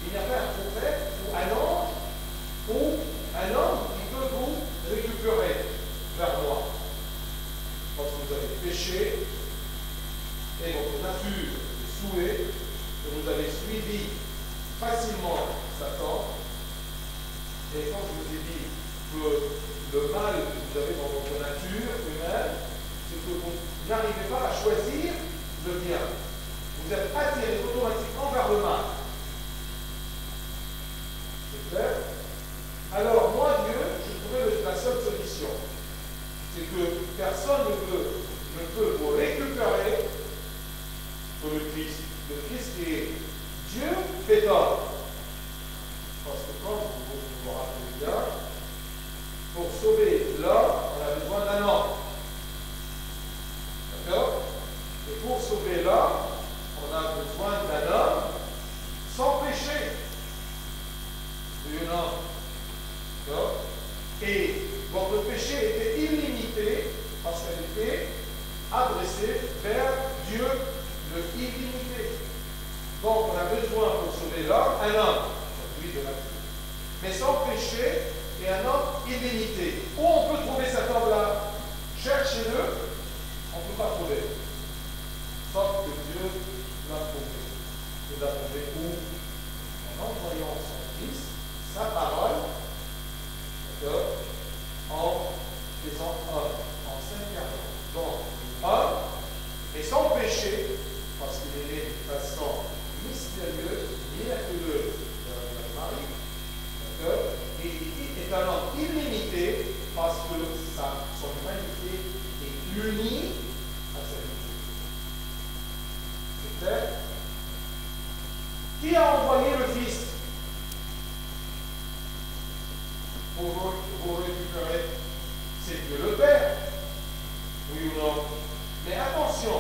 Il n'y a pas un prophète ou un ange ou un homme qui peut vous récupérer vers moi. Parce que vous avez péché et votre nature est souillée, que vous avez suivi facilement Satan. Et quand je vous ai dit que le mal que vous avez dans votre nature humaine, c'est que vous n'arrivez pas à choisir le bien. Vous êtes attiré automatiquement vers le mal. C'est clair? Alors, moi, Dieu, je trouvais la seule solution. C'est que personne ne peut vous récupérer que le Christ. Le Christ qui est Dieu fait homme. Parce que quand vous vous rappelez bien, pour sauver l'homme, on a besoin d'un homme. D'accord? Et pour sauver l'homme, on a besoin d'un homme sans péché. Un homme. D'accord? Et votre péché était illimité parce qu'elle était adressée vers Dieu le illimité. Donc on a besoin pour sauver l'homme, un homme, lui de nature, mais sans péché et un homme illimité. Où on peut trouver cet homme-là? Cherchez-le, on ne peut pas trouver. Sauf que Dieu l'a trouvé. Il l'a trouvé où? En envoyant son Fils, sa parole, en faisant homme, en s'incarnant. Donc, homme, et sans péché, parce qu'il est né de façon mystérieuse, miraculeuse de la Marie, et il est un homme illimité, parce que son humanité est unie à sa vie. C'est clair? Qui a envoyé le Fils pour vous récupérer? C'est Dieu le Père. Oui ou non? Mais attention,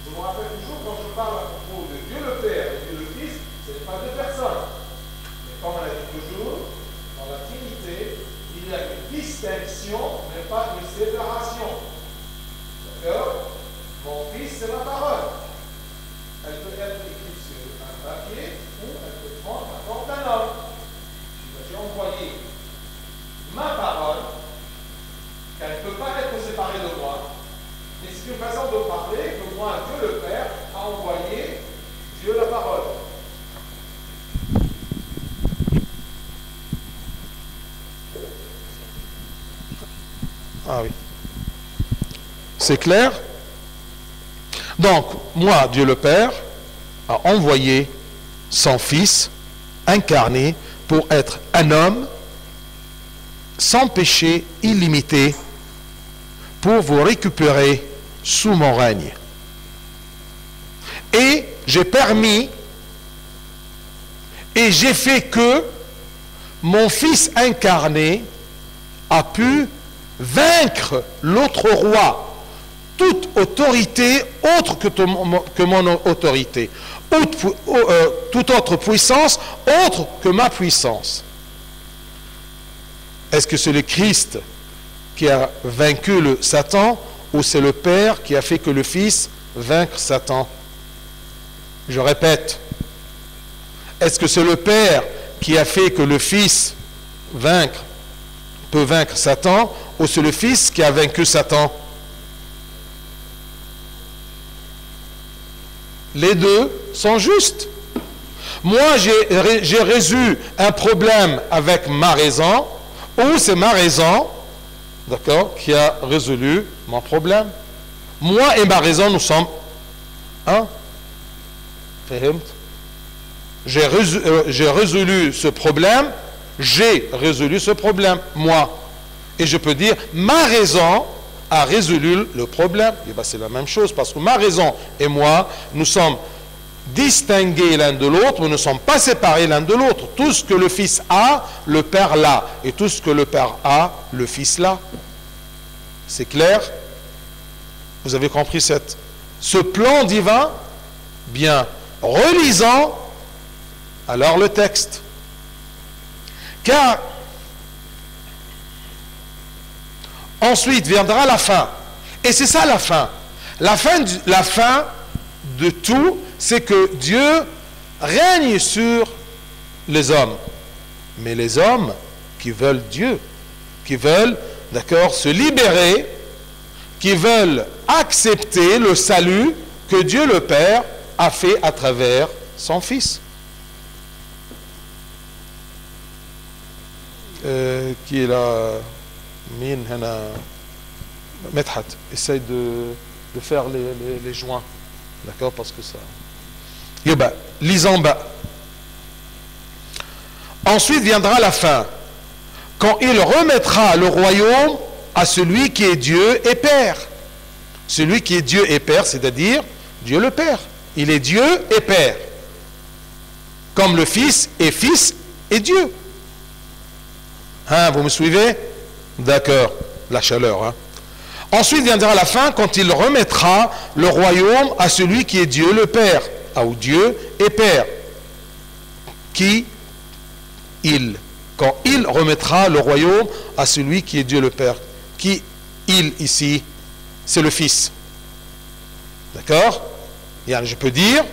je me rappelle toujours quand je parle à propos de Dieu le Père et Dieu le Fils, ce n'est pas deux personnes. Mais comme on l'a dit toujours, dans la Trinité, il y a une distinction, mais pas une séparation. D'accord? Mon Fils, c'est la parole. Elle peut être écrite sur un papier ou elle peut prendre la forme d'un homme. J'ai envoyé ma parole, qu'elle ne peut pas être séparée de moi, mais c'est une façon de parler que moi, Dieu le Père, a envoyé Dieu la parole. Ah oui. C'est clair? Donc, moi, Dieu le Père, a envoyé son Fils incarné pour être un homme sans péché illimité pour vous récupérer sous mon règne. Et j'ai permis et j'ai fait que mon Fils incarné a pu vaincre l'autre roi, toute autorité autre que mon autorité, toute autre puissance autre que ma puissance. Est-ce que c'est le Christ qui a vaincu le Satan ou c'est le Père qui a fait que le Fils vaincre Satan? Je répète, est-ce que c'est le Père qui a fait que le Fils peut vaincre Satan ou c'est le Fils qui a vaincu Satan? Les deux sont justes. Moi, j'ai résolu un problème avec ma raison, ou c'est ma raison, d'accord, qui a résolu mon problème. Moi et ma raison, nous sommes un. J'ai résolu ce problème, moi. Et je peux dire, ma raison a résolu le problème. Et bien, c'est la même chose, parce que ma raison et moi, nous sommes distingués l'un de l'autre, mais nous ne sommes pas séparés l'un de l'autre. Tout ce que le Fils a, le Père l'a. Et tout ce que le Père a, le Fils l'a. C'est clair? Vous avez compris ce plan divin? Bien. Relisons alors le texte. Car ensuite viendra la fin. Et c'est ça la fin. La fin de tout, c'est que Dieu règne sur les hommes, mais les hommes qui veulent Dieu, qui veulent, d'accord, se libérer, qui veulent accepter le salut que Dieu le Père a fait à travers son Fils. Qui est là? Mine, Medhat, essaye de faire les joints. D'accord? Parce que ça... Yoba, lisons bas. Ensuite viendra la fin, quand il remettra le royaume à celui qui est Dieu et Père. Celui qui est Dieu et Père, c'est-à-dire Dieu le Père. Il est Dieu et Père. Comme le Fils est Fils et Dieu. Hein, vous me suivez? D'accord, la chaleur. Hein. Ensuite viendra la fin quand il remettra le royaume à celui qui est Dieu le Père, ou Dieu et Père. Qui il. Quand il remettra le royaume à celui qui est Dieu le Père. Qui il ici? C'est le Fils. D'accord? Je peux dire,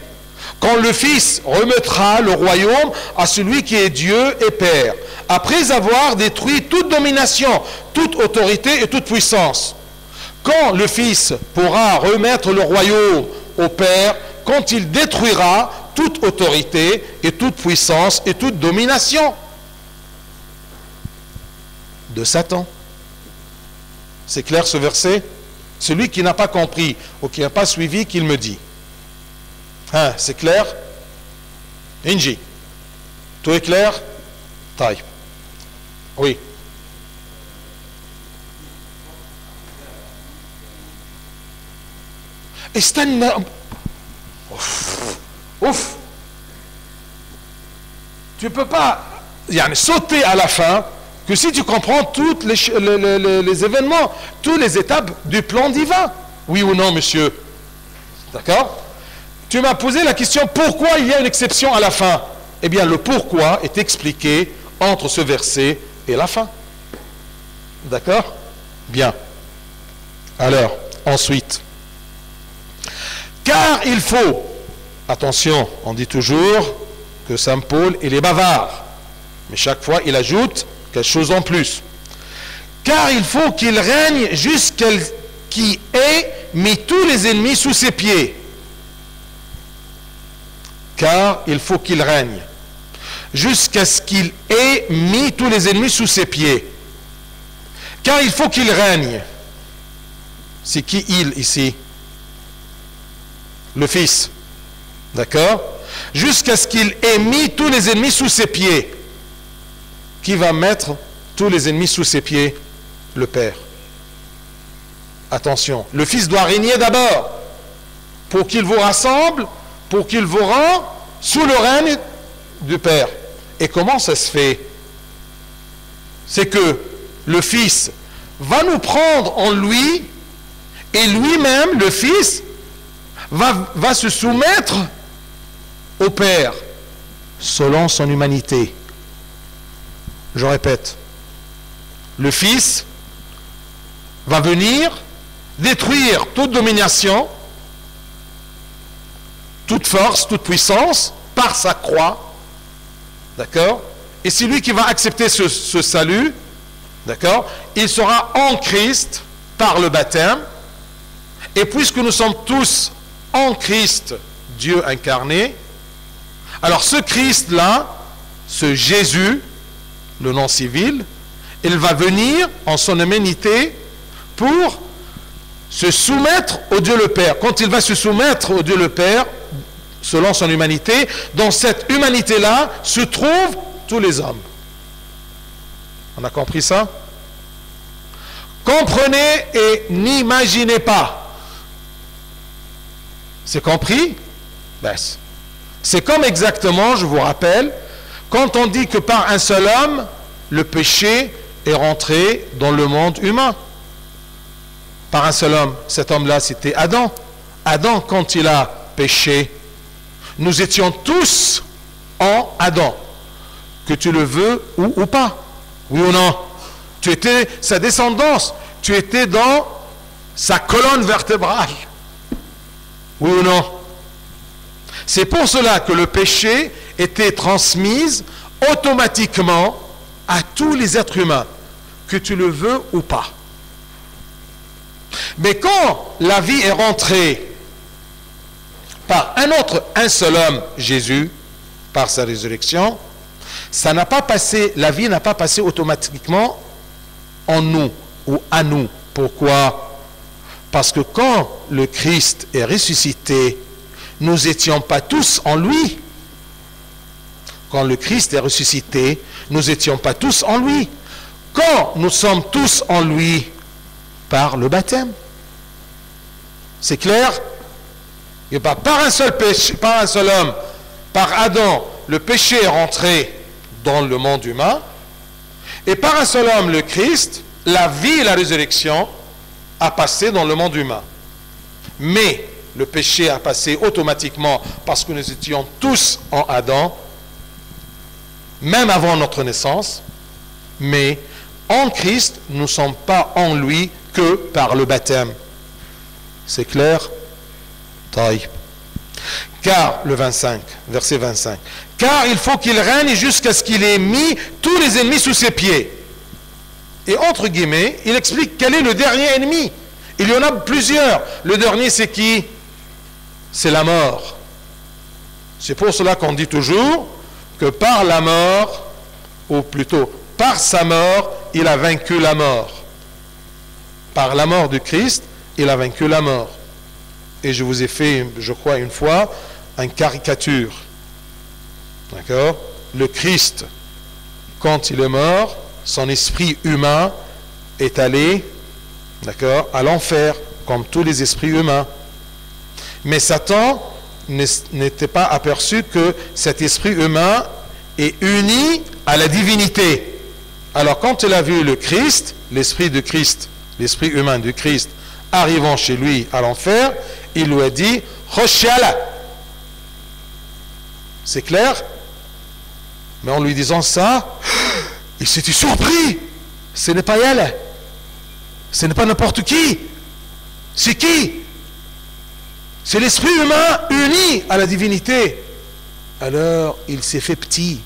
quand le Fils remettra le royaume à celui qui est Dieu et Père, après avoir détruit toute domination, toute autorité et toute puissance. Quand le Fils pourra remettre le royaume au Père, quand il détruira toute autorité et toute puissance et toute domination de Satan. C'est clair ce verset? Celui qui n'a pas compris ou qui n'a pas suivi, qu'il me dit. Hein, c'est clair? Inji, tout est clair? Taille. Oui. استنى ouf. Tu ne peux pas sauter à la fin que si tu comprends tous les événements, toutes les étapes du plan divin. Oui ou non, monsieur? D'accord? Tu m'as posé la question, pourquoi il y a une exception à la fin? Eh bien, le pourquoi est expliqué entre ce verset et la fin. D'accord? Bien. Alors, ensuite. Car il faut, attention, on dit toujours que Saint Paul, il est bavard. Mais chaque fois, il ajoute quelque chose en plus. Car il faut qu'il règne jusqu'à qui ait mis tous les ennemis sous ses pieds. Car il faut qu'il règne jusqu'à ce qu'il ait mis tous les ennemis sous ses pieds. Car il faut qu'il règne. C'est qui il ici? Le Fils. D'accord? Jusqu'à ce qu'il ait mis tous les ennemis sous ses pieds. Qui va mettre tous les ennemis sous ses pieds? Le Père. Attention, le Fils doit régner d'abord pour qu'il vous rassemble, pour qu'il vous rend sous le règne du Père. Et comment ça se fait? C'est que le Fils va nous prendre en lui et lui-même, le Fils, va se soumettre au Père selon son humanité. Je répète, le Fils va venir détruire toute domination, toute force, toute puissance par sa croix, d'accord? Et c'est lui qui va accepter ce salut, d'accord? Il sera en Christ par le baptême, et puisque nous sommes tous en Christ, Dieu incarné, alors ce Christ-là, ce Jésus, le nom civil, il va venir en son humanité pour se soumettre au Dieu le Père. Quand il va se soumettre au Dieu le Père, selon son humanité, dans cette humanité-là se trouvent tous les hommes. On a compris ça? Comprenez et n'imaginez pas. C'est compris? C'est comme exactement, je vous rappelle, quand on dit que par un seul homme, le péché est rentré dans le monde humain. Par un seul homme. Cet homme-là, c'était Adam. Adam, quand il a péché, nous étions tous en Adam. Que tu le veux ou pas. Oui ou non? Tu étais sa descendance. Tu étais dans sa colonne vertébrale. Oui ou non? C'est pour cela que le péché était transmis automatiquement à tous les êtres humains, que tu le veux ou pas. Mais quand la vie est rentrée par un seul homme, Jésus, par sa résurrection, ça n'a pas passé, la vie n'a pas passé automatiquement en nous ou à nous. Pourquoi? Parce que quand le Christ est ressuscité, nous n'étions pas tous en lui. Quand le Christ est ressuscité, nous n'étions pas tous en lui. Quand nous sommes tous en lui, par le baptême. C'est clair? Et pas par un seul péché, par un seul homme, par Adam, le péché est rentré dans le monde humain, et par un seul homme, le Christ, la vie et la résurrection a passé dans le monde humain. Mais le péché a passé automatiquement parce que nous étions tous en Adam, même avant notre naissance, mais en Christ, nous ne sommes pas en lui que par le baptême. C'est clair? Taï. Car, le 25, verset 25, car il faut qu'il règne jusqu'à ce qu'il ait mis tous les ennemis sous ses pieds. Et entre guillemets, il explique quel est le dernier ennemi. Il y en a plusieurs. Le dernier, c'est qui? C'est la mort. C'est pour cela qu'on dit toujours que par la mort, ou plutôt par sa mort, il a vaincu la mort. Par la mort du Christ, il a vaincu la mort. Et je vous ai fait, je crois, une fois, une caricature. D'accord? Le Christ, quand il est mort, son esprit humain est allé, d'accord, à l'enfer, comme tous les esprits humains. Mais Satan n'était pas aperçu que cet esprit humain est uni à la divinité. Alors quand il a vu le Christ, l'esprit de Christ, l'esprit humain du Christ, arrivant chez lui à l'enfer, il lui a dit « Roshala ». C'est clair? Mais en lui disant ça, il s'était surpris. Ce n'est pas elle. Ce n'est pas n'importe qui. C'est qui? C'est l'esprit humain uni à la divinité. Alors, il s'est fait petit.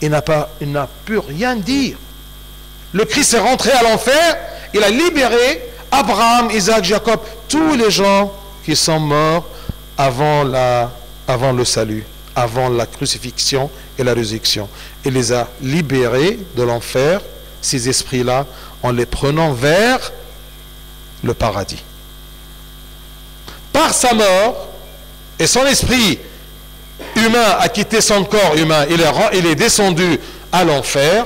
Il n'a pu rien dire. Le Christ est rentré à l'enfer. Il a libéré Abraham, Isaac, Jacob, tous les gens qui sont morts avant le salut, avant la crucifixion et la résurrection. Il les a libérés de l'enfer, ces esprits-là, en les prenant vers le paradis. Par sa mort, et son esprit humain a quitté son corps humain, il est descendu à l'enfer,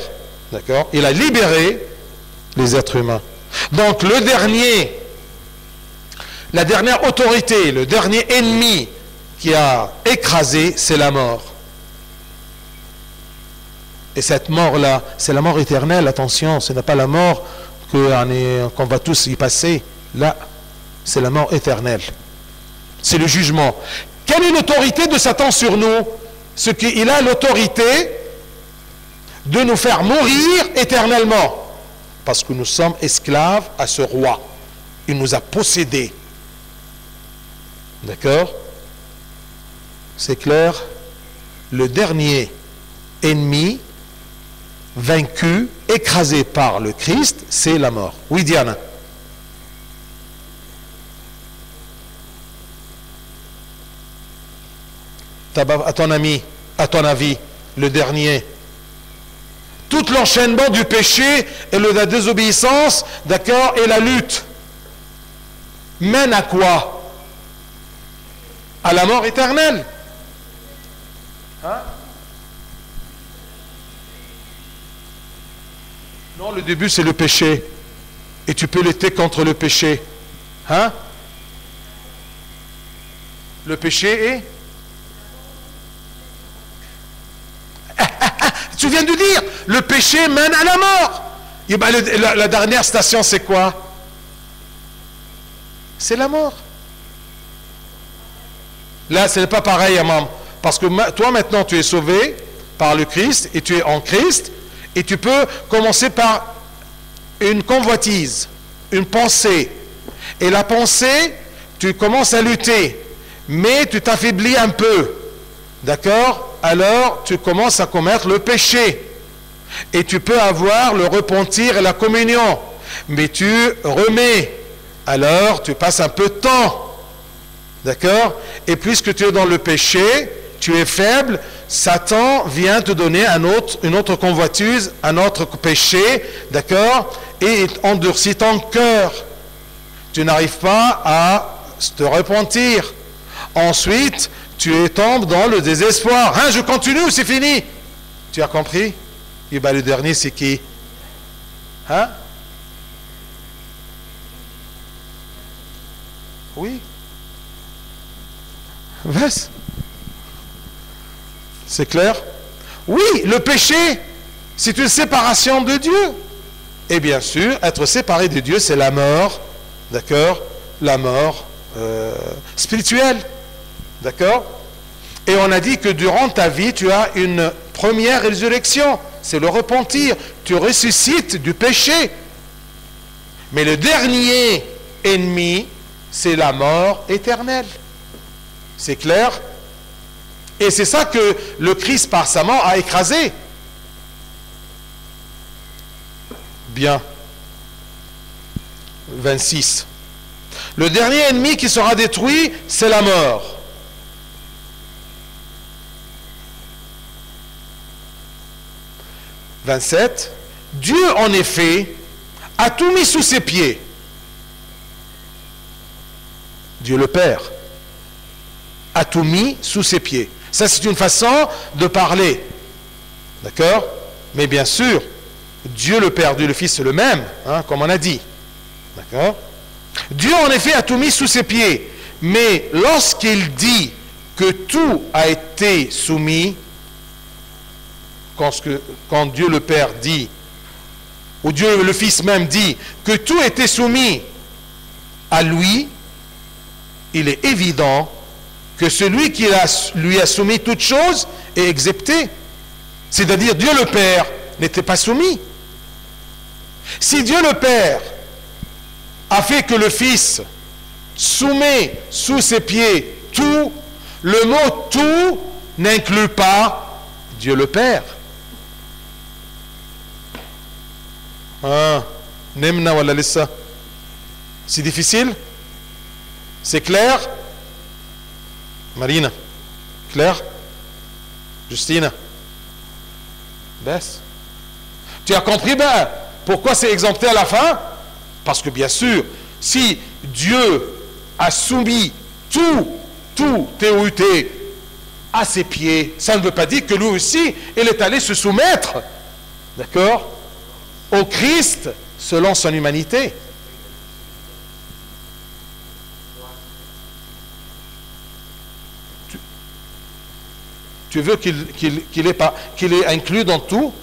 d'accord? Il a libéré les êtres humains. Donc la dernière autorité, le dernier ennemi qui a écrasé, c'est la mort. Et cette mort-là, c'est la mort éternelle, attention, ce n'est pas la mort qu'on va tous y passer. Là, c'est la mort éternelle. C'est le jugement. Quelle est l'autorité de Satan sur nous? Ce qu'il a l'autorité de nous faire mourir éternellement. Parce que nous sommes esclaves à ce roi. Il nous a possédés. D'accord? C'est clair? Le dernier ennemi vaincu, écrasé par le Christ, c'est la mort. Oui, Diana? À ton avis, le dernier. Tout l'enchaînement du péché et de la désobéissance, d'accord, et la lutte, mène à quoi? À la mort éternelle. Hein? Non, le début c'est le péché. Et tu peux lutter contre le péché. Hein? Le péché est... Tu viens de dire, le péché mène à la mort. Et ben, la dernière station, c'est quoi? C'est la mort. Là, ce n'est pas pareil, maman. Parce que toi, maintenant, tu es sauvé par le Christ et tu es en Christ. Et tu peux commencer par une convoitise, une pensée. Et la pensée, tu commences à lutter. Mais tu t'affaiblis un peu. D'accord? alors tu commences à commettre le péché. Et tu peux avoir le repentir et la communion. Mais tu remets. Alors tu passes un peu de temps. D'accord? Et puisque tu es dans le péché, tu es faible, Satan vient te donner une autre convoitise, un autre péché, d'accord? Et il endurcit ton cœur. Tu n'arrives pas à te repentir. Ensuite, tu tombes dans le désespoir. Hein, je continue ou c'est fini? Tu as compris? Et bien le dernier, c'est qui? Hein? Oui. Vas. C'est clair? Oui, le péché, c'est une séparation de Dieu. Et bien sûr, être séparé de Dieu, c'est la mort, d'accord? La mort spirituelle, d'accord? Et on a dit que durant ta vie, tu as une première résurrection, c'est le repentir. Tu ressuscites du péché. Mais le dernier ennemi, c'est la mort éternelle. C'est clair? Et c'est ça que le Christ, par sa mort, a écrasé. Bien. 26. Le dernier ennemi qui sera détruit, c'est la mort. « 27. Dieu, en effet, a tout mis sous ses pieds. » Dieu le Père a tout mis sous ses pieds. Ça, c'est une façon de parler. D'accord? Mais bien sûr, Dieu le Père, Dieu le Fils, c'est le même, hein, comme on a dit. D'accord? Dieu, en effet, a tout mis sous ses pieds. Mais lorsqu'il dit que tout a été soumis, quand Dieu le Père dit, ou Dieu le Fils même dit, que tout était soumis à lui, il est évident que celui qui lui a soumis toute chose est excepté. C'est-à-dire Dieu le Père n'était pas soumis. Si Dieu le Père a fait que le Fils soumet sous ses pieds tout, le mot tout n'inclut pas Dieu le Père. Nemna wala lissa. C'est difficile? C'est clair? Marina, clair? Justina, Bess, tu as compris ben pourquoi c'est exempté à la fin? Parce que bien sûr, si Dieu a soumis tout T-O-U-T à ses pieds, ça ne veut pas dire que lui aussi, il est allé se soumettre, d'accord, au Christ selon son humanité. Tu veux qu'il est inclus dans tout?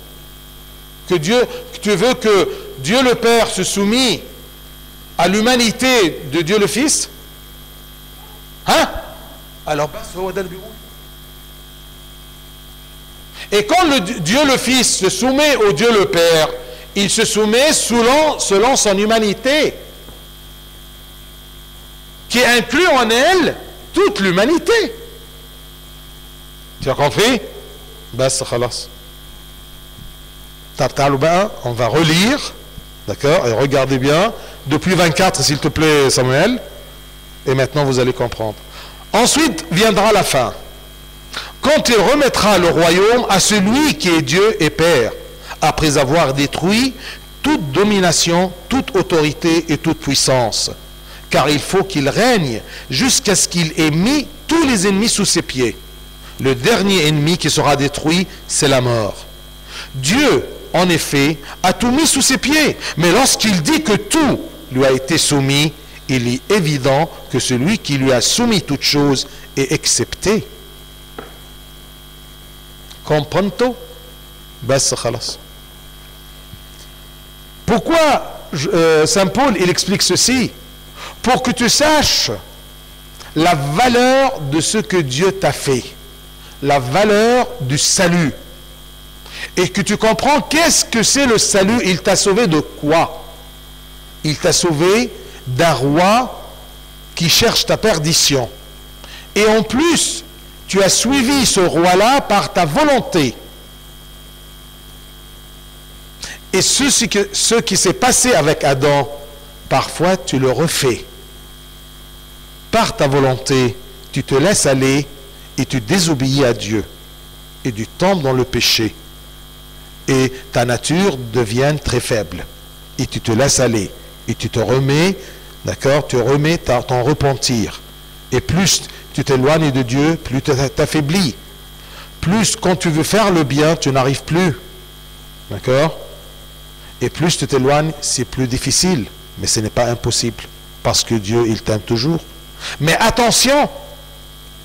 Tu veux que Dieu le Père se soumisse à l'humanité de Dieu le Fils? Hein? Alors, et quand Dieu le Fils se soumet au Dieu le Père, il se soumet selon son humanité, qui inclut en elle toute l'humanité. Tu as compris? Bas khalas. On va relire, d'accord? Et regardez bien, depuis 24 s'il te plaît Samuel, et maintenant vous allez comprendre. Ensuite viendra la fin. Quand il remettra le royaume à celui qui est Dieu et Père, après avoir détruit toute domination, toute autorité et toute puissance. Car il faut qu'il règne jusqu'à ce qu'il ait mis tous les ennemis sous ses pieds. Le dernier ennemi qui sera détruit, c'est la mort. Dieu, en effet, a tout mis sous ses pieds. Mais lorsqu'il dit que tout lui a été soumis, il est évident que celui qui lui a soumis toute chose est excepté. Comprends-tu? Bas khalas. Pourquoi Saint Paul il explique ceci? Pour que tu saches la valeur de ce que Dieu t'a fait, la valeur du salut, et que tu comprends qu'est-ce que c'est le salut. Il t'a sauvé de quoi? Il t'a sauvé d'un roi qui cherche ta perdition, et en plus tu as suivi ce roi-là par ta volonté. Et ce qui s'est passé avec Adam, parfois tu le refais. Par ta volonté, tu te laisses aller et tu désobéis à Dieu. Et tu tombes dans le péché. Et ta nature devient très faible. Et tu te laisses aller. Et tu te remets, d'accord, tu remets ton repentir. Et plus tu t'éloignes de Dieu, plus tu t'affaiblis. Plus quand tu veux faire le bien, tu n'arrives plus. D'accord? Et plus tu t'éloignes, c'est plus difficile. Mais ce n'est pas impossible. Parce que Dieu, il t'aime toujours. Mais attention,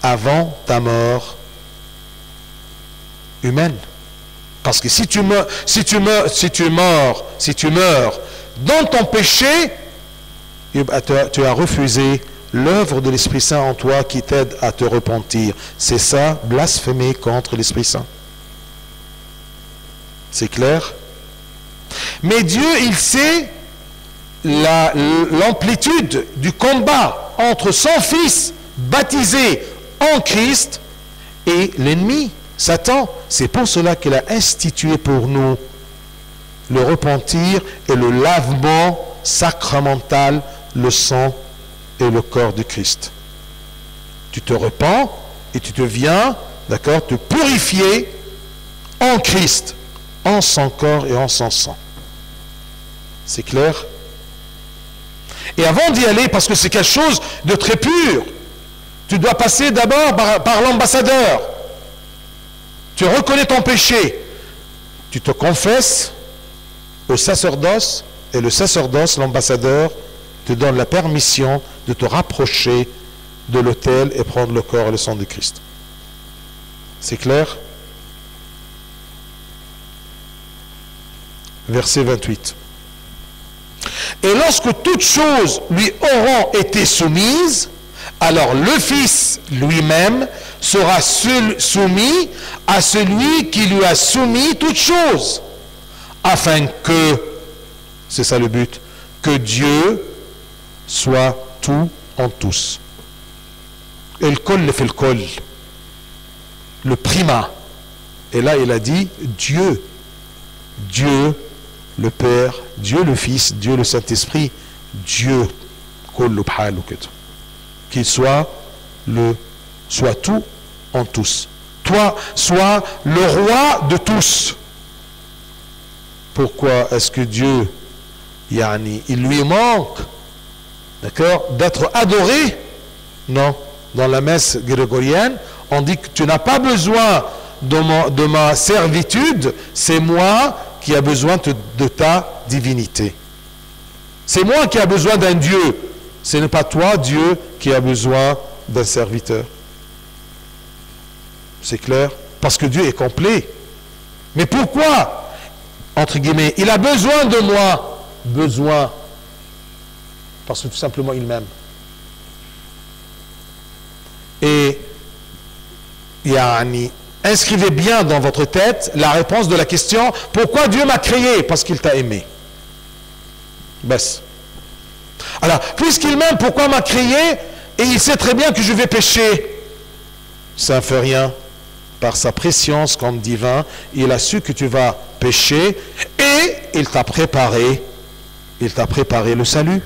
avant ta mort humaine. Parce que si tu meurs dans ton péché, tu as refusé l'œuvre de l'Esprit Saint en toi qui t'aide à te repentir. C'est ça, blasphémer contre l'Esprit Saint. C'est clair? Mais Dieu, il sait l'amplitude du combat entre son Fils baptisé en Christ et l'ennemi, Satan. C'est pour cela qu'il a institué pour nous le repentir et le lavement sacramental, le sang et le corps de Christ. Tu te repens et tu deviens, d'accord, te purifier en Christ, en son corps et en son sang. C'est clair? Et avant d'y aller, parce que c'est quelque chose de très pur, tu dois passer d'abord par l'ambassadeur. Tu reconnais ton péché. Tu te confesses au sacerdoce, et le sacerdoce, l'ambassadeur, te donne la permission de te rapprocher de l'autel et prendre le corps et le sang de Christ. C'est clair? Verset 28. Et lorsque toutes choses lui auront été soumises, alors le Fils lui-même sera soumis à celui qui lui a soumis toutes choses, afin que, c'est ça le but, que Dieu soit tout en tous. Et le col fait le col, le primat. Et là il a dit Dieu, Dieu le Père, Dieu le Fils, Dieu le Saint-Esprit, Dieu, qu'il soit tout en tous. Toi, sois le roi de tous. Pourquoi est-ce que Dieu, il lui manque, d'accord, d'être adoré? Non. Dans la messe grégorienne, on dit que tu n'as pas besoin de ma servitude, c'est moi qui a besoin de ta divinité. C'est moi qui a besoin d'un Dieu. Ce n'est pas toi, Dieu, qui a besoin d'un serviteur. C'est clair? Parce que Dieu est complet. Mais pourquoi, entre guillemets, il a besoin de moi? Besoin. Parce que tout simplement, il m'aime. Et, inscrivez bien dans votre tête la réponse de la question, pourquoi Dieu m'a créé? Parce qu'il t'a aimé. Baisse. Alors, puisqu'il m'aime, pourquoi m'a créé? Et il sait très bien que je vais pécher. Ça ne fait rien. Par sa préscience comme divin, il a su que tu vas pécher et il t'a préparé le salut.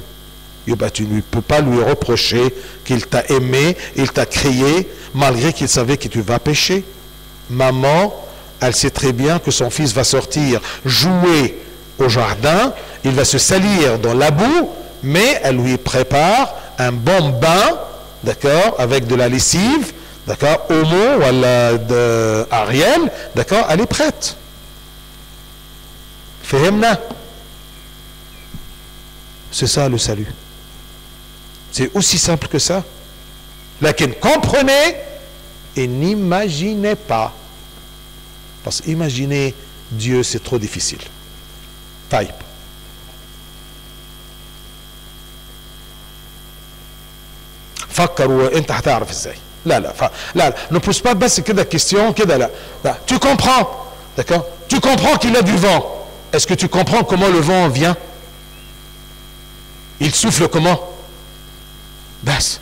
Et ben, tu ne peux pas lui reprocher qu'il t'a aimé, il t'a créé, malgré qu'il savait que tu vas pécher. Maman, elle sait très bien que son fils va sortir jouer au jardin, il va se salir dans la boue, mais elle lui prépare un bon bain, d'accord, avec de la lessive, d'accord, Omo ou Ariel, d'accord, elle est prête. Fahimna? C'est ça le salut. C'est aussi simple que ça. Laquelle comprenez et n'imaginez pas. Parce qu'imaginer Dieu, c'est trop difficile. Taïb. فكروا انت هتعرف ازاي. لا, ne pose pas كده question كده لا. Tu comprends, d'accord? Tu comprends qu'il y a du vent. Est-ce que tu comprends comment le vent vient? Il souffle comment? Basse.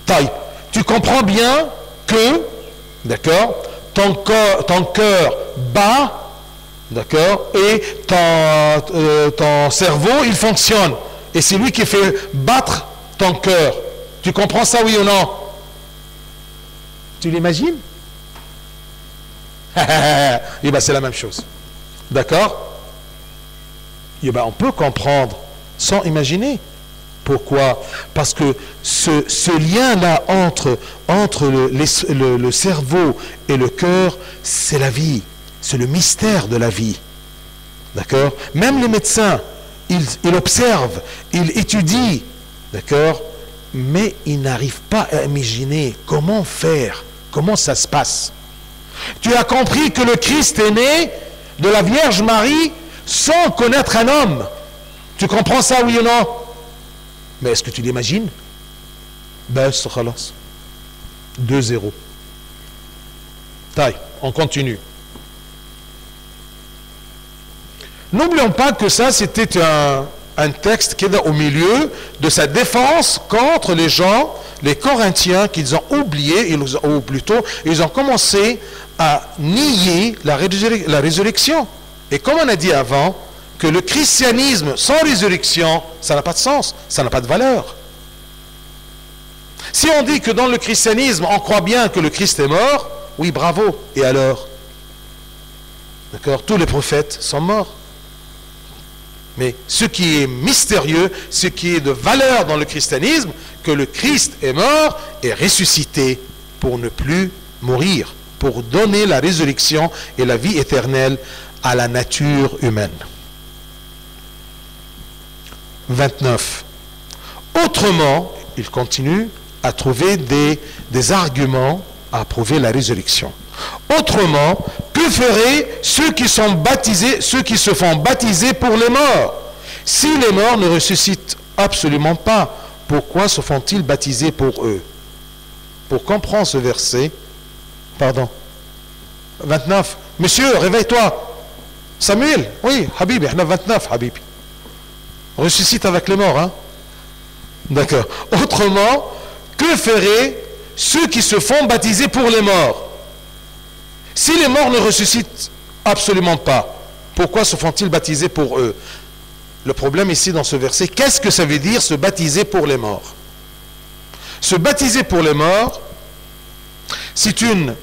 Taïb. Tu comprends bien que, d'accord, ton cœur bat, d'accord, et ton cerveau, il fonctionne. Et c'est lui qui fait battre ton cœur. Tu comprends ça, oui ou non? Tu l'imagines? Et bien c'est la même chose. D'accord? Et bien on peut comprendre sans imaginer. Pourquoi? Parce que ce lien-là entre le cerveau et le cœur, c'est la vie. C'est le mystère de la vie. D'accord? Même les médecins, ils observent, ils étudient. D'accord? Mais ils n'arrivent pas à imaginer comment faire, comment ça se passe. Tu as compris que le Christ est né de la Vierge Marie sans connaître un homme. Tu comprends ça, oui ou non? Mais est-ce que tu l'imagines? Ben, c'est khalas. 2-0. Taille, on continue. N'oublions pas que ça, c'était un texte qui est au milieu de sa défense contre les gens, les Corinthiens, qu'ils ont oublié, ou plutôt, ils ont commencé à nier la résurrection. Et comme on a dit avant, que le christianisme sans résurrection, ça n'a pas de sens, ça n'a pas de valeur. Si on dit que dans le christianisme, on croit bien que le Christ est mort, oui, bravo. Et alors? D'accord? Tous les prophètes sont morts. Mais ce qui est mystérieux, ce qui est de valeur dans le christianisme, que le Christ est mort et ressuscité pour ne plus mourir, pour donner la résurrection et la vie éternelle à la nature humaine. 29. Autrement, il continue à trouver des arguments à prouver la résurrection. Autrement, que feraient ceux qui sont baptisés, ceux qui se font baptiser pour les morts? Si les morts ne ressuscitent absolument pas, pourquoi se font-ils baptiser pour eux? Pour comprendre ce verset, pardon, 29. Monsieur, réveille-toi. Samuel, oui, Habib, on a 29, Habib. Ressuscite avec les morts, hein? D'accord. Autrement, que feraient ceux qui se font baptiser pour les morts? Si les morts ne ressuscitent absolument pas, pourquoi se font-ils baptiser pour eux? Le problème ici dans ce verset, qu'est-ce que ça veut dire se baptiser pour les morts? Se baptiser pour les morts, c'est une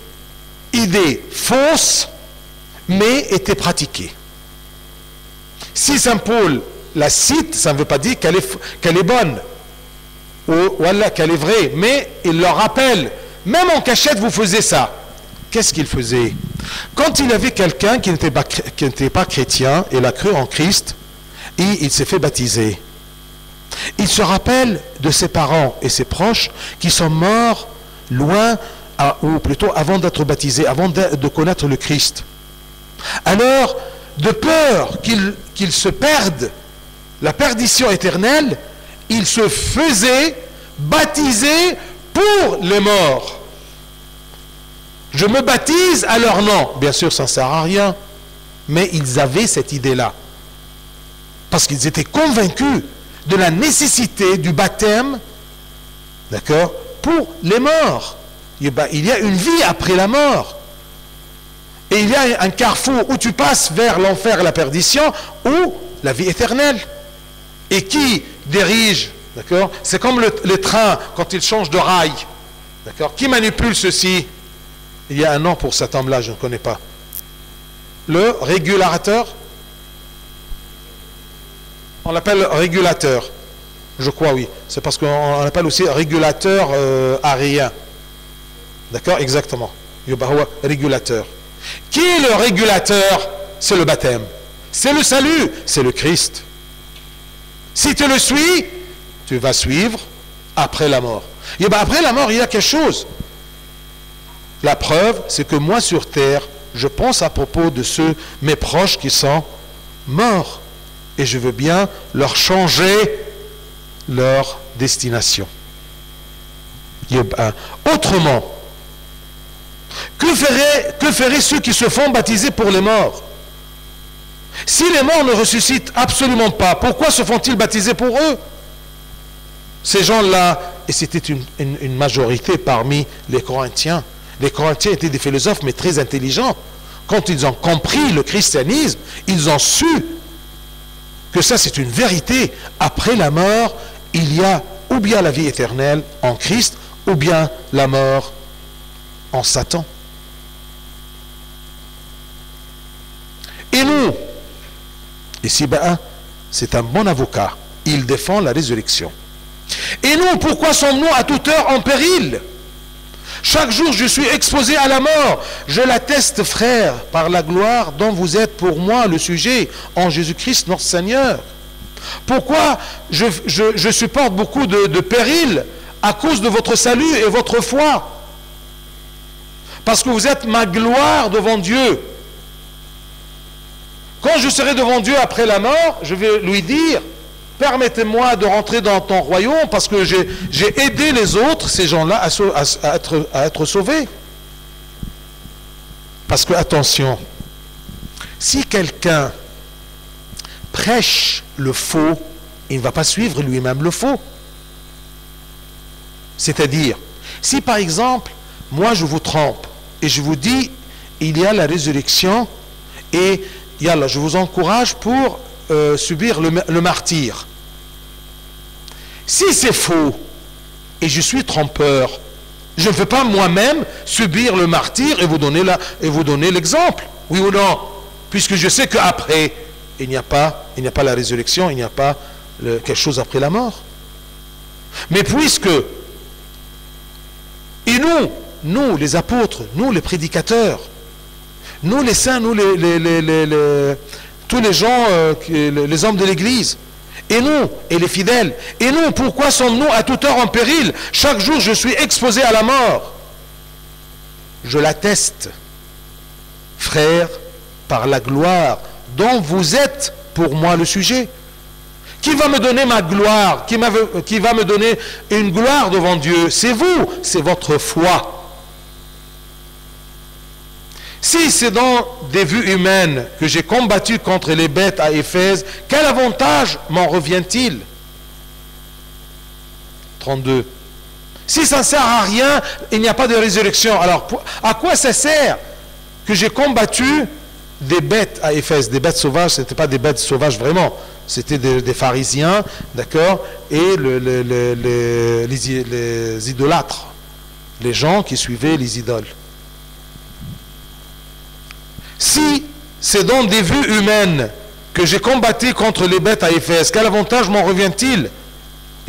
idée fausse, mais était pratiquée. Si Saint Paul la cite, ça ne veut pas dire qu'elle est bonne, ou voilà, qu'elle est vraie, mais il leur rappelle, même en cachette vous faisiez ça. Qu'est-ce qu'il faisait? Quand il y avait quelqu'un qui n'était pas chrétien, il a cru en Christ, et il s'est fait baptiser. Il se rappelle de ses parents et ses proches qui sont morts loin, ou plutôt avant d'être baptisés, avant de connaître le Christ. Alors, de peur qu'ils se perdent, la perdition éternelle, il se faisait baptiser pour les morts. Je me baptise à leur nom. Bien sûr, ça ne sert à rien. Mais ils avaient cette idée-là. Parce qu'ils étaient convaincus de la nécessité du baptême, d'accord, pour les morts. Il y a une vie après la mort. Et il y a un carrefour où tu passes vers l'enfer et la perdition, ou la vie éternelle. Et qui dirige, d'accord? C'est comme le train quand il change de rail, d'accord? Qui manipule ceci? Il y a un nom pour cet homme-là, je ne connais pas. Le régulateur? On l'appelle régulateur. Je crois, oui. C'est parce qu'on l'appelle aussi régulateur aérien. D'accord? Exactement. Régulateur. Qui est le régulateur? C'est le baptême. C'est le salut. C'est le Christ. Si tu le suis, tu vas suivre après la mort. Et bien après la mort, il y a quelque chose. La preuve, c'est que moi sur terre, je pense à propos de mes proches qui sont morts. Et je veux bien leur changer leur destination. Autrement, que feraient ceux qui se font baptiser pour les morts? Si les morts ne ressuscitent absolument pas, pourquoi se font-ils baptiser pour eux? Ces gens-là et c'était une majorité parmi les Corinthiens. Les Corinthiens étaient des philosophes, mais très intelligents. Quand ils ont compris le christianisme, ils ont su que ça c'est une vérité. Après la mort, il y a ou bien la vie éternelle en Christ, ou bien la mort en Satan. Et nous, ici, c'est un bon avocat. Il défend la résurrection. Et nous, pourquoi sommes-nous à toute heure en péril? Chaque jour, je suis exposé à la mort. Je l'atteste, frère, par la gloire dont vous êtes pour moi le sujet en Jésus-Christ, notre Seigneur. Pourquoi je supporte beaucoup de périls? À cause de votre salut et votre foi. Parce que vous êtes ma gloire devant Dieu. Quand je serai devant Dieu après la mort, je vais lui dire, permettez-moi de rentrer dans ton royaume parce que j'ai aidé les autres, ces gens-là, à être sauvés. Parce que, attention, si quelqu'un prêche le faux, il ne va pas suivre lui-même le faux. C'est-à-dire, si par exemple, moi je vous trompe et je vous dis, il y a la résurrection et yallah, je vous encourage pour subir le martyre. Si c'est faux et je suis trompeur, je ne veux pas moi-même subir le martyre et vous donner l'exemple. Oui ou non? Puisque je sais qu'après, il n'y a pas la résurrection, il n'y a pas quelque chose après la mort. Mais puisque, et nous les apôtres, nous les prédicateurs, nous les saints, nous tous les gens, les hommes de l'Église, et nous, et les fidèles, et nous, pourquoi sommes-nous à toute heure en péril? Chaque jour, je suis exposé à la mort. Je l'atteste, frère, par la gloire dont vous êtes pour moi le sujet. Qui va me donner ma gloire? Qui va me donner une gloire devant Dieu? C'est vous, c'est votre foi. Si c'est dans des vues humaines que j'ai combattu contre les bêtes à Éphèse, quel avantage m'en revient-il? 32. Si ça ne sert à rien, il n'y a pas de résurrection. Alors, à quoi ça sert que j'ai combattu des bêtes à Éphèse? Des bêtes sauvages, ce n'étaient pas des bêtes sauvages vraiment. C'était des pharisiens, d'accord, et les idolâtres, les gens qui suivaient les idoles. Si c'est dans des vues humaines que j'ai combattu contre les bêtes à Éphèse, quel avantage m'en revient-il?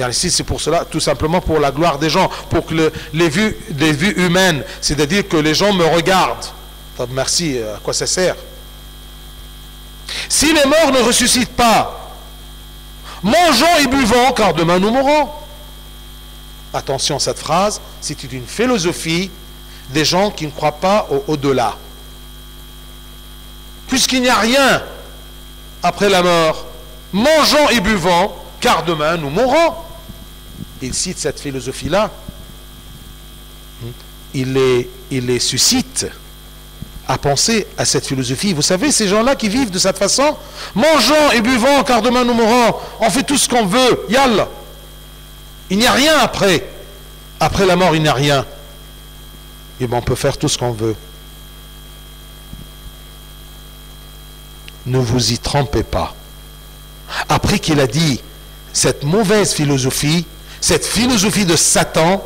Ici, c'est pour cela, tout simplement pour la gloire des gens, pour que les vues humaines, c'est-à-dire que les gens me regardent. Merci, à quoi ça sert? Si les morts ne ressuscitent pas, mangeons et buvons, car demain nous mourrons. Attention, cette phrase, c'est une philosophie des gens qui ne croient pas au-delà. Puisqu'il n'y a rien après la mort, mangeons et buvons, car demain nous mourrons. Il cite cette philosophie-là. Il les suscite à penser à cette philosophie. Vous savez, ces gens-là qui vivent de cette façon, mangeons et buvons, car demain nous mourrons. On fait tout ce qu'on veut. Yallah. Il n'y a rien après. Après la mort, il n'y a rien. Et bien, on peut faire tout ce qu'on veut. Ne vous y trompez pas. Après qu'il a dit cette mauvaise philosophie, cette philosophie de Satan,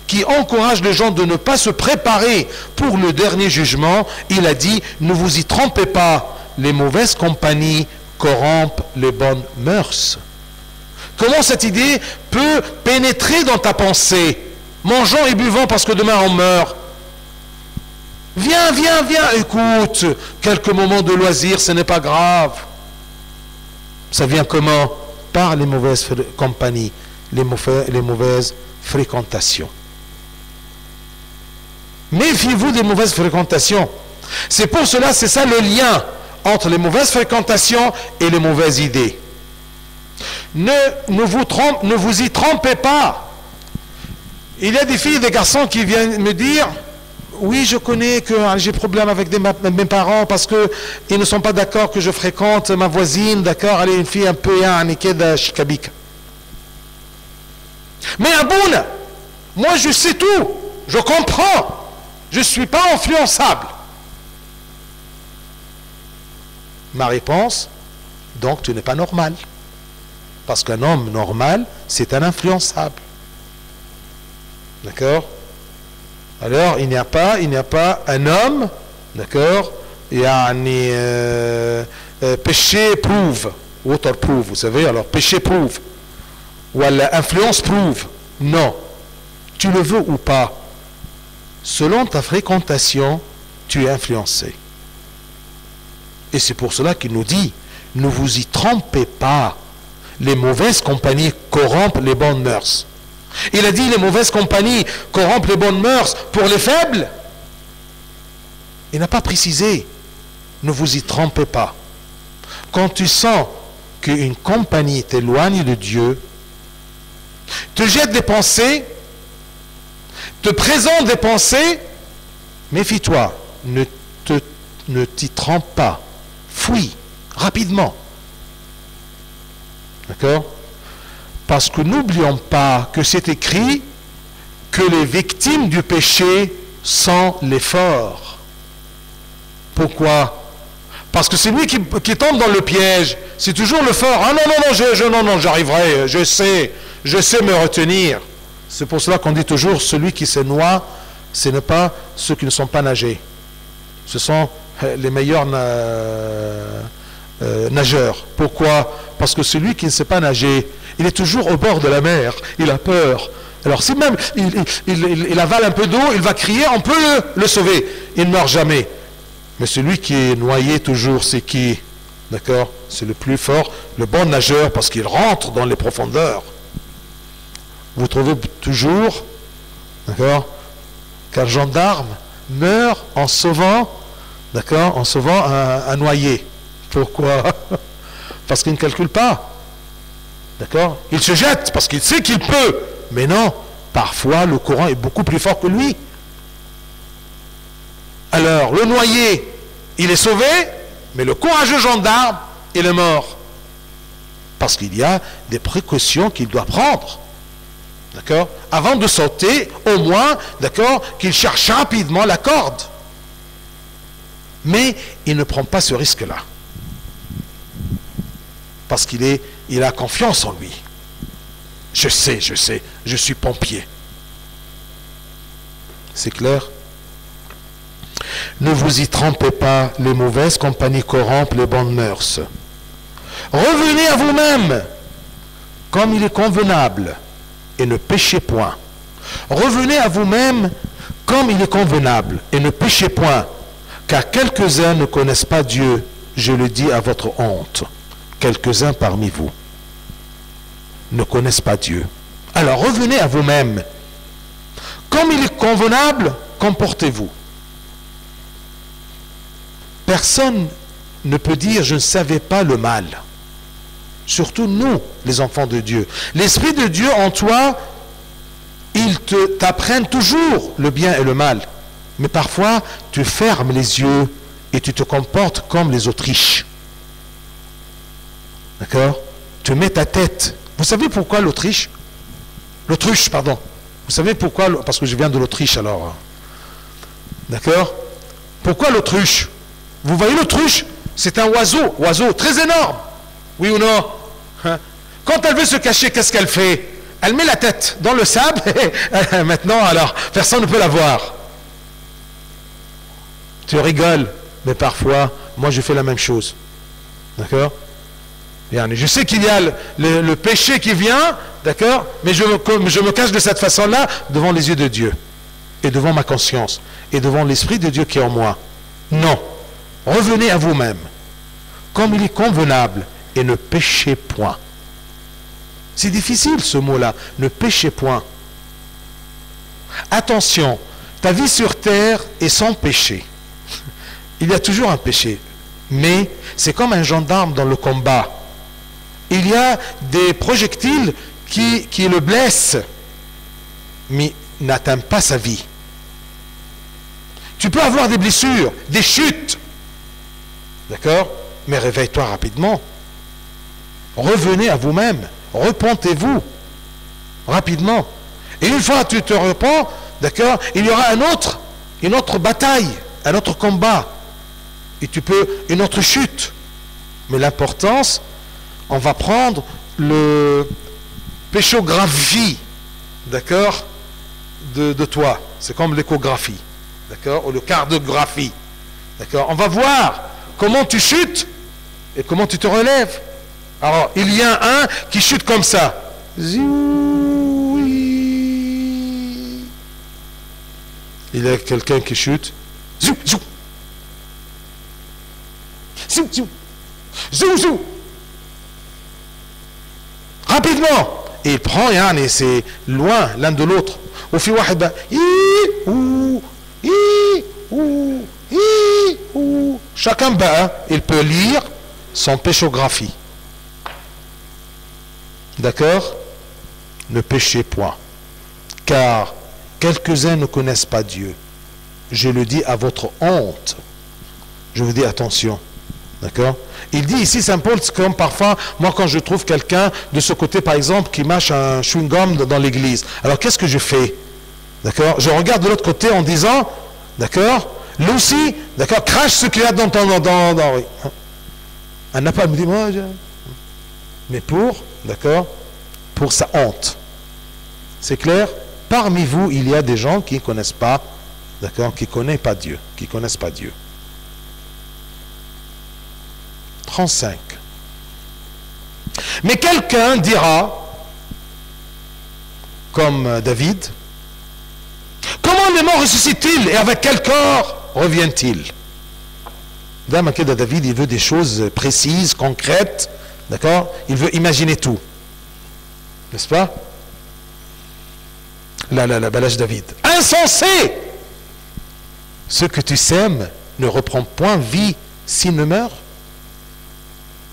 qui encourage les gens de ne pas se préparer pour le dernier jugement, il a dit, ne vous y trompez pas, les mauvaises compagnies corrompent les bonnes mœurs. Comment cette idée peut pénétrer dans ta pensée? Mangeons et buvons parce que demain on meurt. Viens, écoute, quelques moments de loisir, ce n'est pas grave. Ça vient comment? Par les mauvaises compagnies, les mauvaises fréquentations. Méfiez-vous des mauvaises fréquentations. C'est pour cela, c'est ça le lien entre les mauvaises fréquentations et les mauvaises idées. Ne vous y trompez pas. Il y a des filles et des garçons qui viennent me dire, oui, je connais que j'ai problème avec mes parents parce qu'ils ne sont pas d'accord que je fréquente ma voisine, d'accord, elle est une fille un peu shkabik. Mais Abouna, moi je sais tout, je comprends, je ne suis pas influençable. Ma réponse, donc tu n'es pas normal. Parce qu'un homme normal, c'est un influençable. D'accord? Alors, il n'y a pas un homme, d'accord, péché prouve, waterproof, vous savez, alors péché prouve, ou influence prouve. Non, tu le veux ou pas, selon ta fréquentation, tu es influencé. Et c'est pour cela qu'il nous dit, ne vous y trompez pas, les mauvaises compagnies corrompent les bonnes mœurs. Il a dit les mauvaises compagnies corrompent les bonnes mœurs pour les faibles. Il n'a pas précisé. Ne vous y trompez pas. Quand tu sens qu'une compagnie t'éloigne de Dieu, te jette des pensées, te présente des pensées, méfie-toi, ne t'y trompe pas. Fuis rapidement. D'accord? Parce que n'oublions pas que c'est écrit que les victimes du péché sont les forts. Pourquoi? Parce que c'est lui qui tombe dans le piège. C'est toujours le fort. Ah non, j'arriverai, je sais me retenir. C'est pour cela qu'on dit toujours, celui qui se noie, ce n'est pas ceux qui ne sont pas nagés. Ce sont les meilleurs nageurs. Pourquoi? Parce que celui qui ne sait pas nager, il est toujours au bord de la mer, il a peur. Alors si même il avale un peu d'eau, il va crier, on peut le sauver. Il ne meurt jamais. Mais celui qui est noyé toujours, c'est qui? D'accord? C'est le plus fort, le bon nageur, parce qu'il rentre dans les profondeurs. Vous trouvez toujours, d'accord, qu'un gendarme meurt en sauvant, d'accord, en sauvant un noyé. Pourquoi? Parce qu'il ne calcule pas. D'accord? Il se jette parce qu'il sait qu'il peut. Mais non, parfois le courant est beaucoup plus fort que lui. Alors, le noyé, il est sauvé, mais le courageux gendarme, il est mort. Parce qu'il y a des précautions qu'il doit prendre. D'accord? Avant de sauter, au moins, d'accord, qu'il cherche rapidement la corde. Mais il ne prend pas ce risque-là. Parce qu'il a confiance en lui. Je sais, je suis pompier. C'est clair? Ne vous y trompez pas, les mauvaises compagnies corrompent les bonnes mœurs. Revenez à vous-même, comme il est convenable, et ne péchez point. Revenez à vous-même, comme il est convenable, et ne péchez point, car quelques-uns ne connaissent pas Dieu, je le dis à votre honte. Quelques-uns parmi vous ne connaissent pas Dieu. Alors revenez à vous-même. Comme il est convenable, comportez-vous. Personne ne peut dire je ne savais pas le mal. Surtout nous, les enfants de Dieu. L'Esprit de Dieu en toi, il t'apprenne toujours le bien et le mal. Mais parfois, tu fermes les yeux et tu te comportes comme les Autriches. D'accord? Tu mets ta tête. Vous savez pourquoi l'Autriche? L'autruche, pardon. Vous savez pourquoi? Parce que je viens de l'Autriche alors. D'accord? Pourquoi l'autruche? Vous voyez l'autruche? C'est un oiseau très énorme. Oui ou non? Hein? Quand elle veut se cacher, qu'est-ce qu'elle fait? Elle met la tête dans le sable et maintenant alors, personne ne peut la voir. Tu rigoles, mais parfois, moi je fais la même chose. D'accord? Je sais qu'il y a le péché qui vient, d'accord, mais je me cache de cette façon-là devant les yeux de Dieu, et devant ma conscience, et devant l'Esprit de Dieu qui est en moi. Non, revenez à vous-même, comme il est convenable, et ne péchez point. C'est difficile ce mot-là, ne péchez point. Attention, ta vie sur terre est sans péché. Il y a toujours un péché, mais c'est comme un gendarme dans le combat. Il y a des projectiles qui le blessent, mais n'atteignent pas sa vie. Tu peux avoir des blessures, des chutes, d'accord? Mais réveille-toi rapidement. Revenez à vous-même, repentez-vous. rapidement. Et une fois que tu te reprends, d'accord, il y aura une autre bataille, un autre combat. Et une autre chute. Mais l'importance, on va prendre le péchographie, d'accord, de toi. C'est comme l'échographie, d'accord, ou le cardiographie, d'accord. On va voir comment tu chutes et comment tu te relèves. Alors, il y a un qui chute comme ça. Il y a quelqu'un qui chute. Zou, zou. Zou, zou. Zou, zou. Rapidement. Et il prend, et c'est loin l'un de l'autre. Au fi wahid, chacun il peut lire son péchographie. D'accord? Ne péchez point, car quelques-uns ne connaissent pas Dieu. Je le dis à votre honte. Je vous dis attention. D'accord? Il dit ici, Saint Paul, c'est comme parfois, moi quand je trouve quelqu'un de ce côté, par exemple, qui mâche un chewing-gum dans l'église. Alors qu'est-ce que je fais? D'accord? Je regarde de l'autre côté en disant, d'accord? Lui aussi, d'accord? Crache ce qu'il y a dans oui. Un n'a pas me dit, moi, mais d'accord? Pour sa honte. C'est clair? Parmi vous, il y a des gens qui ne connaissent pas, d'accord? Qui ne connaissent pas Dieu. Qui connaissent pas Dieu. 35. Mais quelqu'un dira, comme David, comment les morts ressuscitent-ils et avec quel corps reviennent-ils? David, il veut des choses précises, concrètes, d'accord? Il veut imaginer tout. N'est-ce pas? Balage David. Insensé! Ce que tu sèmes ne reprend point vie s'il ne meurt.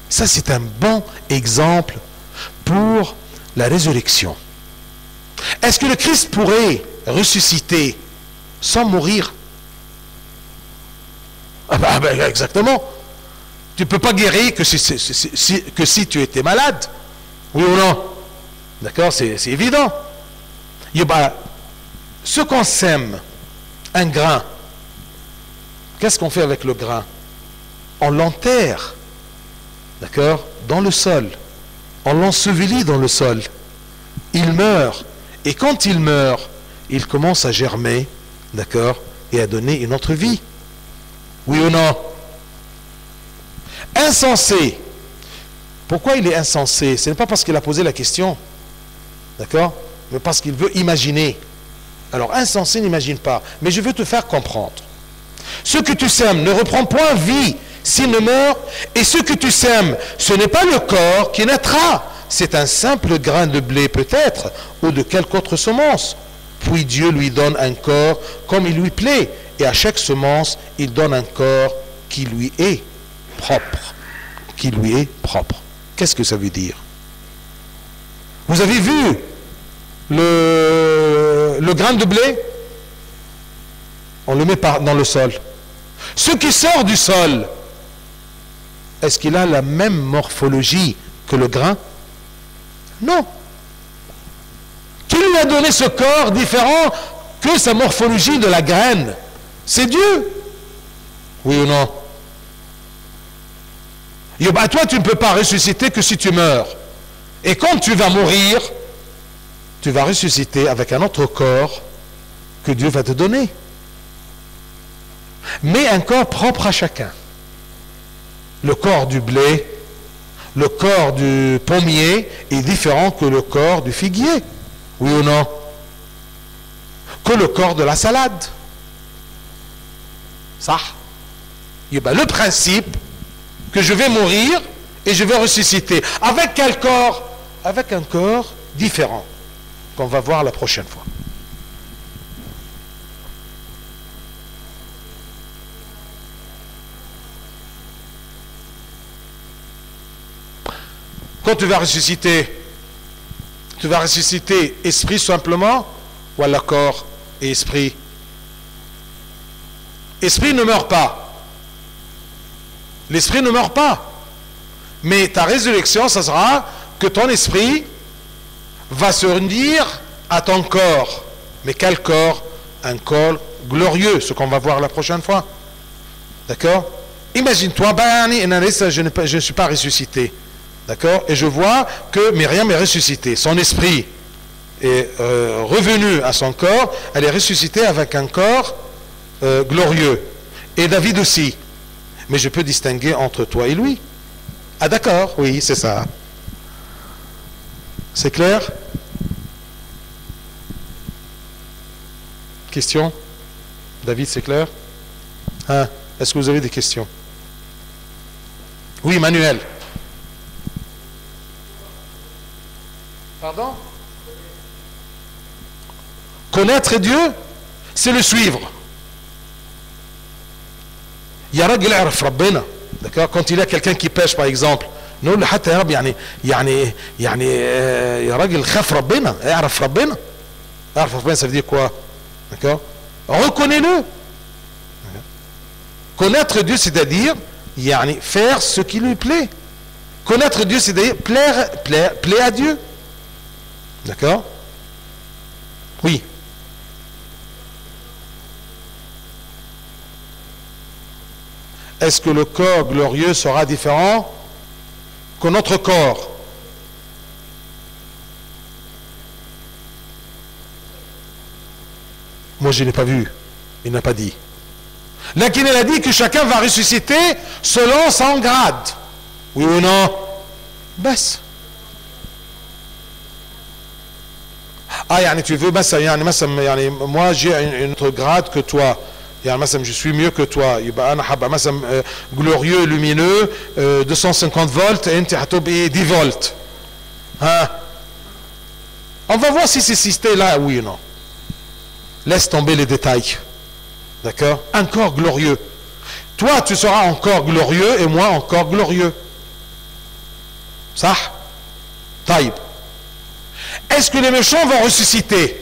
Ça, c'est un bon exemple pour la résurrection. Est-ce que le Christ pourrait ressusciter sans mourir? Exactement. Tu ne peux pas guérir que si tu étais malade. Oui ou non? D'accord, c'est évident. Ce qu'on sème, un grain, qu'est-ce qu'on fait avec le grain? On l'enterre, d'accord, dans le sol. On l'ensevelit dans le sol. Il meurt. Et quand il meurt, il commence à germer, d'accord, et à donner une autre vie. Oui ou non? Insensé. Pourquoi il est insensé? Ce n'est pas parce qu'il a posé la question, d'accord, mais parce qu'il veut imaginer. Alors, insensé n'imagine pas. Mais je veux te faire comprendre. Ce que tu sèmes ne reprend point vie s'il ne meurt. Et ce que tu sèmes, ce n'est pas le corps qui naîtra. C'est un simple grain de blé peut-être, ou de quelque autre semence. Puis Dieu lui donne un corps comme il lui plaît. Et à chaque semence, il donne un corps qui lui est propre. Qui lui est propre. Qu'est-ce que ça veut dire? Vous avez vu le grain de blé? On le met dans le sol. Ce qui sort du sol, est-ce qu'il a la même morphologie que le grain? Non. Qui lui a donné ce corps différent que sa morphologie de la graine? C'est Dieu. Oui ou non? Toi, tu ne peux pas ressusciter que si tu meurs. Et quand tu vas mourir, tu vas ressusciter avec un autre corps que Dieu va te donner. Mais un corps propre à chacun. Le corps du blé, le corps du pommier est différent que le corps du figuier. Oui ou non? Que le corps de la salade. Ça. Le principe que je vais mourir et je vais ressusciter. Avec quel corps? Avec un corps différent, qu'on va voir la prochaine fois. Quand tu vas ressusciter esprit simplement, ou alors corps et esprit? Esprit ne meurt pas. L'esprit ne meurt pas. Mais ta résurrection, ça sera que ton esprit va se unir à ton corps. Mais quel corps? Un corps glorieux, ce qu'on va voir la prochaine fois. D'accord? Imagine-toi, je ne suis pas ressuscité. D'accord? Et je vois que Myriam est ressuscitée. Son esprit est revenu à son corps. Elle est ressuscitée avec un corps glorieux. Et David aussi. Mais je peux distinguer entre toi et lui. Ah d'accord, oui, c'est ça. C'est clair? Question? David, c'est clair? Hein? Est-ce que vous avez des questions? Oui, Manuel. Pardon? Connaître Dieu, c'est le suivre. يا راجل اعرف ربنا. D'accord? Quand il y a quelqu'un qui pêche par exemple, نقول له حتى يا رب يعني يا راجل خاف ربنا، اعرف ربنا. اعرف ربنا ça veut dire quoi? D'accord? Reconnais-le. Connaître Dieu, c'est-à-dire faire ce qui lui plaît. Connaître Dieu, c'est-à-dire plaire à Dieu. D'accord? Oui. Est-ce que le corps glorieux sera différent que notre corps? Moi, je n'ai pas vu. Il n'a pas dit. Lakin il a dit que chacun va ressusciter selon son grade. Oui ou non? Baisse. Tu veux, moi j'ai un autre grade que toi. Je suis mieux que toi. Glorieux, lumineux, 250 volts et 10 volts. Hein? On va voir si c'est système là, oui ou non. Laisse tomber les détails. D'accord? Un corps glorieux. Toi, tu seras encore glorieux et moi encore glorieux. Ça? Taïb. Est-ce que les méchants vont ressusciter?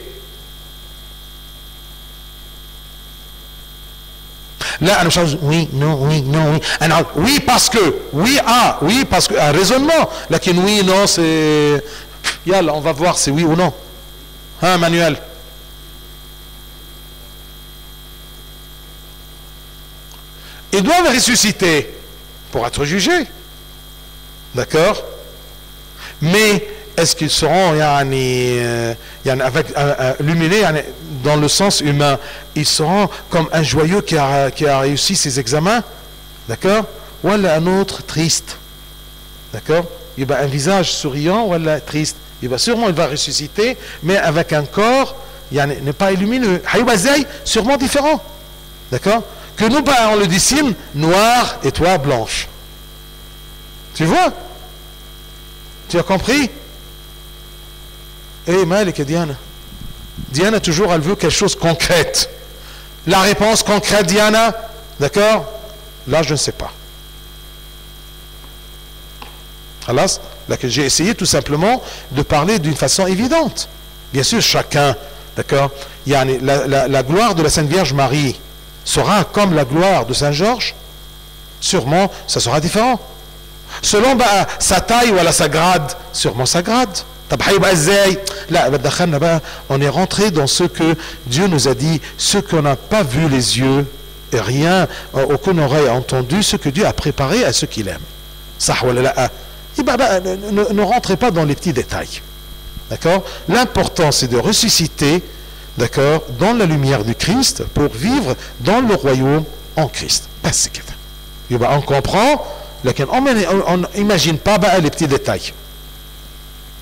Là, oui, non, oui, non, oui. Alors, oui, parce que, oui, parce que, un raisonnement. Là, oui, non, c'est. Yalla, on va voir si oui ou non. Hein, Manuel? Ils doivent ressusciter pour être jugés. D'accord? Mais est-ce qu'ils seront illuminés dans le sens humain? Ils seront comme un joyeux qui a réussi ses examens. D'accord? Ou un autre triste. D'accord? Il va un visage souriant ou triste. Sûrement il va ressusciter, mais avec un corps n'est pas illumineux. Sûrement différent. D'accord? Que nous, on le dessine noir et toi blanche. Tu vois? Tu as compris? Eh, Malik et Diana. Diana, toujours, elle veut quelque chose de concrète. La réponse concrète, Diana, d'accord? Là, je ne sais pas. Alors, là, j'ai essayé tout simplement de parler d'une façon évidente. Bien sûr, chacun, d'accord? La gloire de la Sainte Vierge Marie sera comme la gloire de Saint Georges? Sûrement, ça sera différent. Selon sa taille ou sa grade, sûrement sa grade. On est rentré dans ce que Dieu nous a dit, ce qu'on n'a pas vu les yeux et rien, aucune oreille a entendu, ce que Dieu a préparé à ceux qu'il aime. Ne rentrez pas dans les petits détails. D'accord? L'important, c'est de ressusciter, d'accord, dans la lumière du Christ pour vivre dans le royaume en Christ. On comprend, on n'imagine pas les petits détails.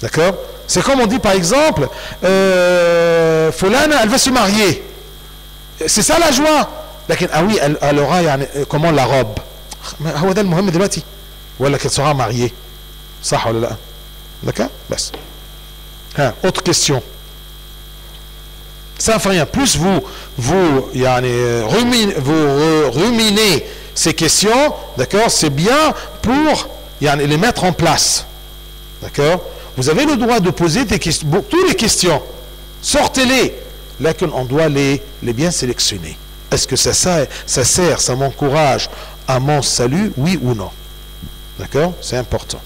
D'accord? C'est comme on dit par exemple, Fulana, elle va se marier. C'est ça la joie. Ah oui, elle aura comment la robe. Voilà qu'elle sera mariée. Ça, d'accord? Autre question. Ça ne fait rien. Plus vous ruminez ces questions, d'accord, c'est bien pour les mettre en place. D'accord? Vous avez le droit de poser des questions, toutes les questions. Sortez-les. Là, on doit les bien sélectionner. Est-ce que ça sert, ça m'encourage à mon salut, oui ou non? D'accord? C'est important.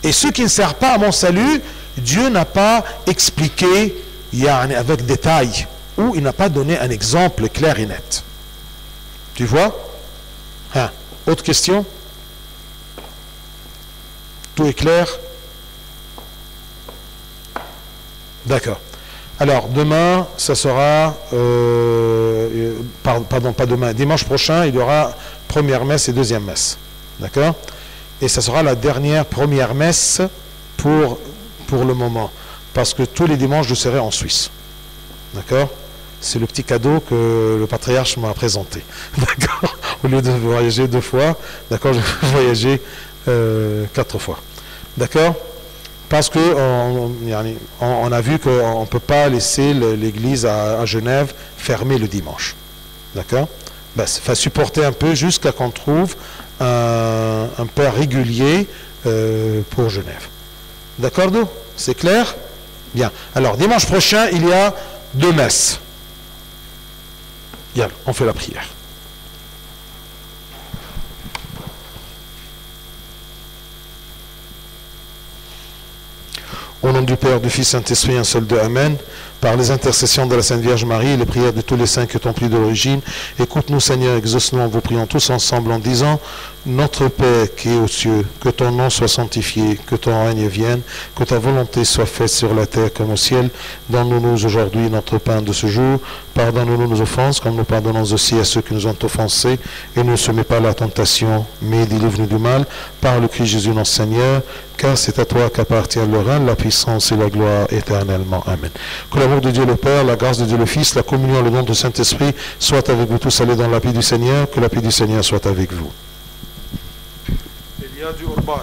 Et ce qui ne sert pas à mon salut, Dieu n'a pas expliqué avec détail, ou il n'a pas donné un exemple clair et net. Tu vois? Hein? Autre question? Tout est clair? D'accord. Alors, demain, ça sera... pardon, pas demain. Dimanche prochain, il y aura première messe et deuxième messe. D'accord? Et ça sera la première messe pour le moment. Parce que tous les dimanches, je serai en Suisse. D'accord? C'est le petit cadeau que le patriarche m'a présenté. D'accord? Au lieu de voyager 2 fois, d'accord, je vais voyager 4 fois. D'accord? Parce que on a vu qu'on ne peut pas laisser l'église à Genève fermée le dimanche. D'accord? Ben, il faut supporter un peu jusqu'à qu'on trouve un père régulier pour Genève. D'accord, d'où? C'est clair? Bien. Alors, dimanche prochain, il y a 2 messes. Bien, on fait la prière. Au nom du Père, du Fils, Saint-Esprit, un seul Dieu, Amen. Par les intercessions de la Sainte Vierge Marie et les prières de tous les saints qui t'ont pris de l'origine, écoute-nous, Seigneur, exauce-nous en vous priant tous ensemble en disant: Notre Père qui est aux cieux, que ton nom soit sanctifié, que ton règne vienne, que ta volonté soit faite sur la terre comme au ciel. Donne-nous aujourd'hui notre pain de ce jour. Pardonne-nous nos offenses, comme nous pardonnons aussi à ceux qui nous ont offensés. Et ne se mets pas à la tentation, mais délivre-nous du mal. Par le Christ Jésus notre Seigneur, car c'est à toi qu'appartient le règne, la puissance et la gloire éternellement. Amen. Que l'amour de Dieu le Père, la grâce de Dieu le Fils, la communion, le don du Saint-Esprit soit avec vous tous. Allez dans la paix du Seigneur, que la paix du Seigneur soit avec vous. Il y a du Urban.